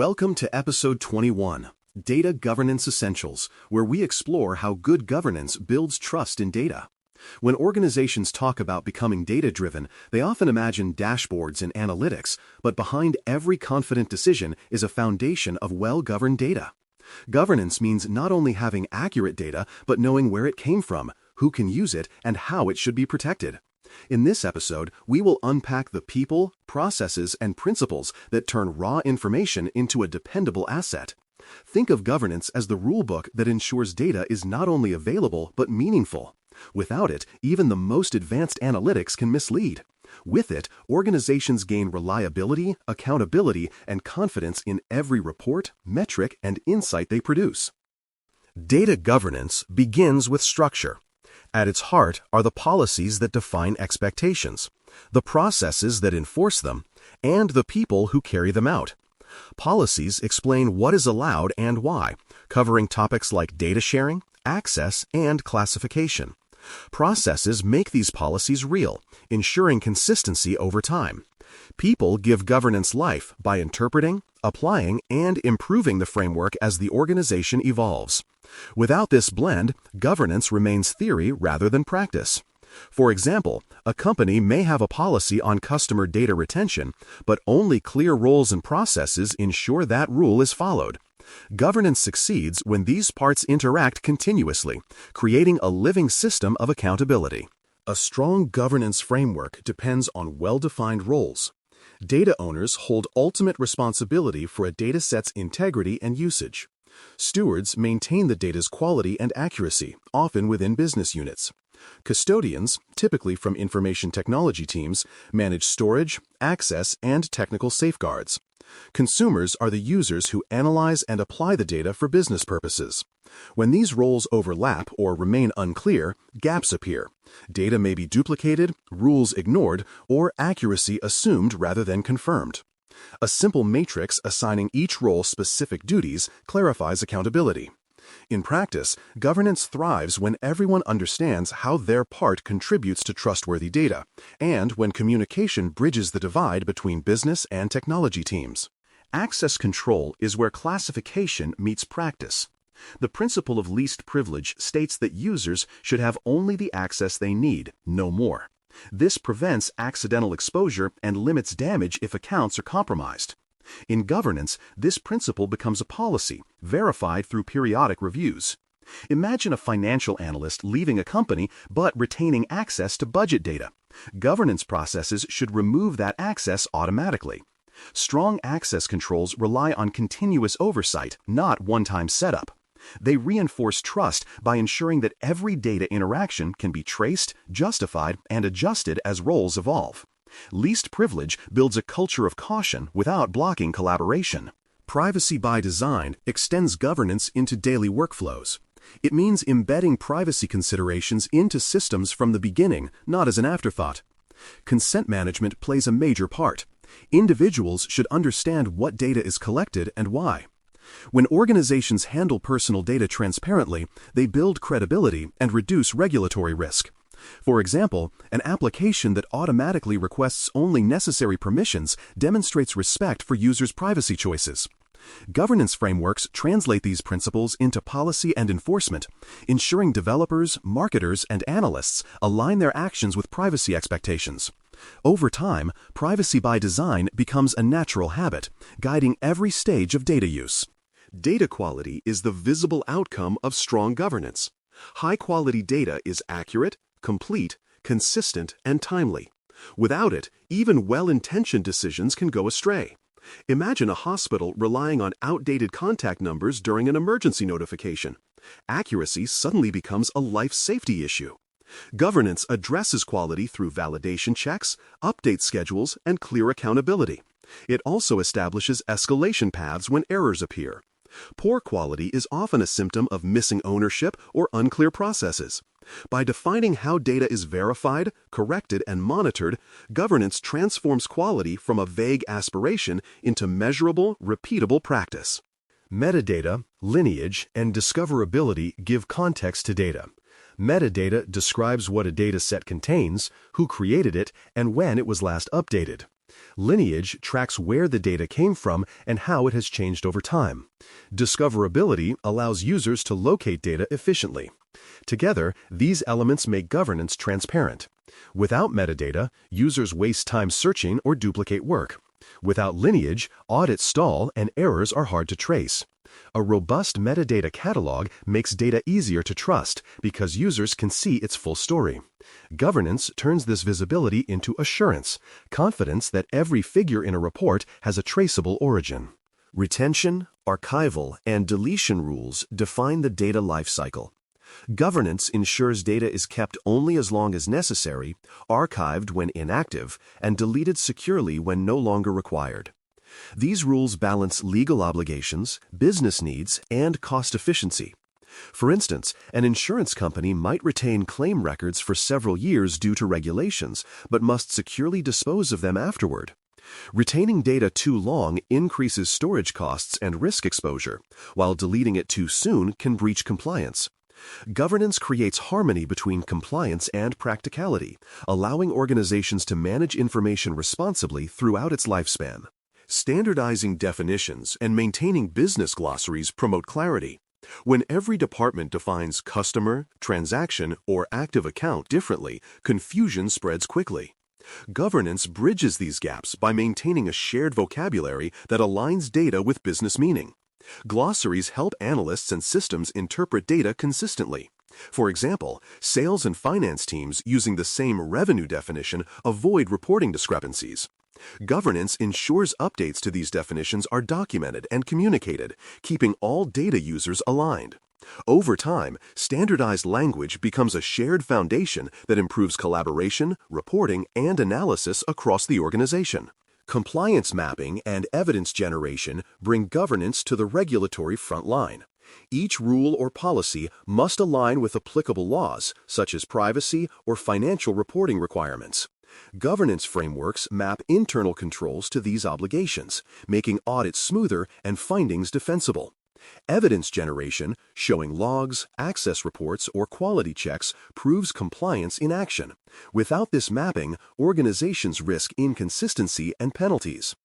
Welcome to episode 21, Data Governance Essentials, where we explore how good governance builds trust in data. When organizations talk about becoming data-driven, they often imagine dashboards and analytics, but behind every confident decision is a foundation of well-governed data. Governance means not only having accurate data, but knowing where it came from, who can use it, and how it should be protected. In this episode, we will unpack the people, processes, and principles that turn raw information into a dependable asset. Think of governance as the rulebook that ensures data is not only available but meaningful. Without it, even the most advanced analytics can mislead. With it, organizations gain reliability, accountability, and confidence in every report, metric, and insight they produce. Data governance begins with structure. At its heart are the policies that define expectations, the processes that enforce them, and the people who carry them out. Policies explain what is allowed and why, covering topics like data sharing, access, and classification. Processes make these policies real, ensuring consistency over time. People give governance life by interpreting, applying, and improving the framework as the organization evolves. Without this blend, governance remains theory rather than practice. For example, a company may have a policy on customer data retention, but only clear roles and processes ensure that rule is followed. Governance succeeds when these parts interact continuously, creating a living system of accountability. A strong governance framework depends on well-defined roles. Data owners hold ultimate responsibility for a dataset's integrity and usage. Stewards maintain the data's quality and accuracy, often within business units. Custodians, typically from information technology teams, manage storage, access, and technical safeguards. Consumers are the users who analyze and apply the data for business purposes. When these roles overlap or remain unclear, gaps appear. Data may be duplicated, rules ignored, or accuracy assumed rather than confirmed. A simple matrix assigning each role specific duties clarifies accountability. In practice, governance thrives when everyone understands how their part contributes to trustworthy data, and when communication bridges the divide between business and technology teams. Access control is where classification meets practice. The principle of least privilege states that users should have only the access they need, no more. This prevents accidental exposure and limits damage if accounts are compromised. In governance, this principle becomes a policy, verified through periodic reviews. Imagine a financial analyst leaving a company but retaining access to budget data. Governance processes should remove that access automatically. Strong access controls rely on continuous oversight, not one-time setup. They reinforce trust by ensuring that every data interaction can be traced, justified, and adjusted as roles evolve. Least privilege builds a culture of caution without blocking collaboration. Privacy by design extends governance into daily workflows. It means embedding privacy considerations into systems from the beginning, not as an afterthought. Consent management plays a major part. Individuals should understand what data is collected and why. When organizations handle personal data transparently, they build credibility and reduce regulatory risk. For example, an application that automatically requests only necessary permissions demonstrates respect for users' privacy choices. Governance frameworks translate these principles into policy and enforcement, ensuring developers, marketers, and analysts align their actions with privacy expectations. Over time, privacy by design becomes a natural habit, guiding every stage of data use. Data quality is the visible outcome of strong governance. High-quality data is accurate, complete, consistent, and timely. Without it, even well-intentioned decisions can go astray. Imagine a hospital relying on outdated contact numbers during an emergency notification. Accuracy suddenly becomes a life safety issue. Governance addresses quality through validation checks, update schedules, and clear accountability. It also establishes escalation paths when errors appear. Poor quality is often a symptom of missing ownership or unclear processes. By defining how data is verified, corrected, and monitored, governance transforms quality from a vague aspiration into measurable, repeatable practice. Metadata, lineage, and discoverability give context to data. Metadata describes what a data set contains, who created it, and when it was last updated. Lineage tracks where the data came from and how it has changed over time. Discoverability allows users to locate data efficiently. Together, these elements make governance transparent. Without metadata, users waste time searching or duplicate work. Without lineage, audits stall and errors are hard to trace. A robust metadata catalog makes data easier to trust because users can see its full story. Governance turns this visibility into assurance, confidence that every figure in a report has a traceable origin. Retention, archival, and deletion rules define the data lifecycle. Governance ensures data is kept only as long as necessary, archived when inactive, and deleted securely when no longer required. These rules balance legal obligations, business needs, and cost efficiency. For instance, an insurance company might retain claim records for several years due to regulations, but must securely dispose of them afterward. Retaining data too long increases storage costs and risk exposure, while deleting it too soon can breach compliance. Governance creates harmony between compliance and practicality, allowing organizations to manage information responsibly throughout its lifespan. Standardizing definitions and maintaining business glossaries promote clarity. When every department defines customer, transaction, or active account differently, confusion spreads quickly. Governance bridges these gaps by maintaining a shared vocabulary that aligns data with business meaning. Glossaries help analysts and systems interpret data consistently. For example, sales and finance teams using the same revenue definition avoid reporting discrepancies. Governance ensures updates to these definitions are documented and communicated, keeping all data users aligned. Over time, standardized language becomes a shared foundation that improves collaboration, reporting, and analysis across the organization. Compliance mapping and evidence generation bring governance to the regulatory front line. Each rule or policy must align with applicable laws, such as privacy or financial reporting requirements. Governance frameworks map internal controls to these obligations, making audits smoother and findings defensible. Evidence generation, showing logs, access reports, or quality checks, proves compliance in action. Without this mapping, organizations risk inconsistency and penalties.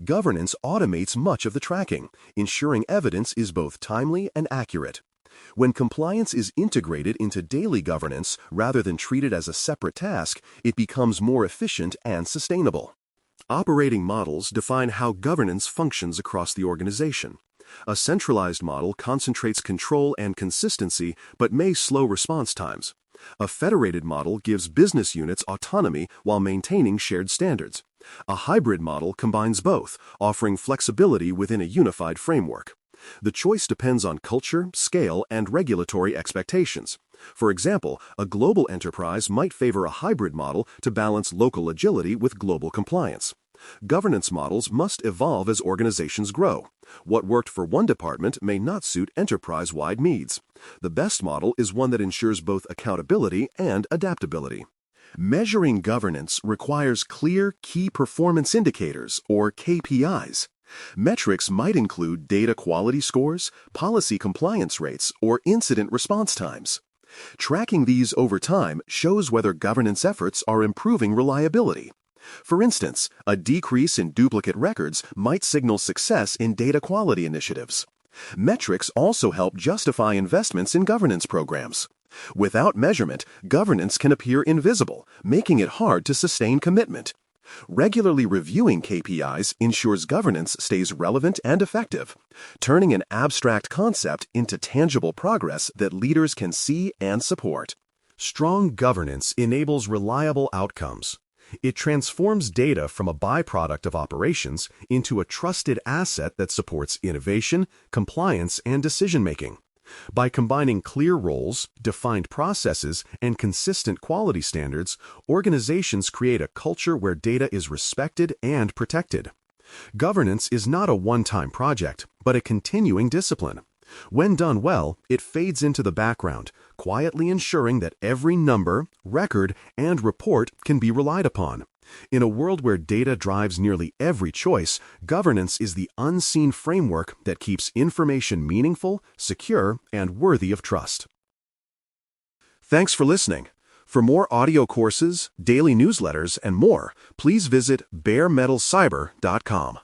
Governance automates much of the tracking, ensuring evidence is both timely and accurate. When compliance is integrated into daily governance rather than treated as a separate task, it becomes more efficient and sustainable. Operating models define how governance functions across the organization. A centralized model concentrates control and consistency but may slow response times. A federated model gives business units autonomy while maintaining shared standards. A hybrid model combines both, offering flexibility within a unified framework. The choice depends on culture, scale, and regulatory expectations. For example, a global enterprise might favor a hybrid model to balance local agility with global compliance. Governance models must evolve as organizations grow. What worked for one department may not suit enterprise-wide needs. The best model is one that ensures both accountability and adaptability. Measuring governance requires clear key performance indicators, or KPIs. Metrics might include data quality scores, policy compliance rates, or incident response times. Tracking these over time shows whether governance efforts are improving reliability. For instance, a decrease in duplicate records might signal success in data quality initiatives. Metrics also help justify investments in governance programs. Without measurement, governance can appear invisible, making it hard to sustain commitment. Regularly reviewing KPIs ensures governance stays relevant and effective, turning an abstract concept into tangible progress that leaders can see and support. Strong governance enables reliable outcomes. It transforms data from a byproduct of operations into a trusted asset that supports innovation, compliance, and decision-making. By combining clear roles, defined processes, and consistent quality standards, organizations create a culture where data is respected and protected. Governance is not a one-time project, but a continuing discipline. When done well, it fades into the background, quietly ensuring that every number, record, and report can be relied upon. In a world where data drives nearly every choice, governance is the unseen framework that keeps information meaningful, secure, and worthy of trust. Thanks for listening. For more audio courses, daily newsletters, and more, please visit baremetalcyber.com.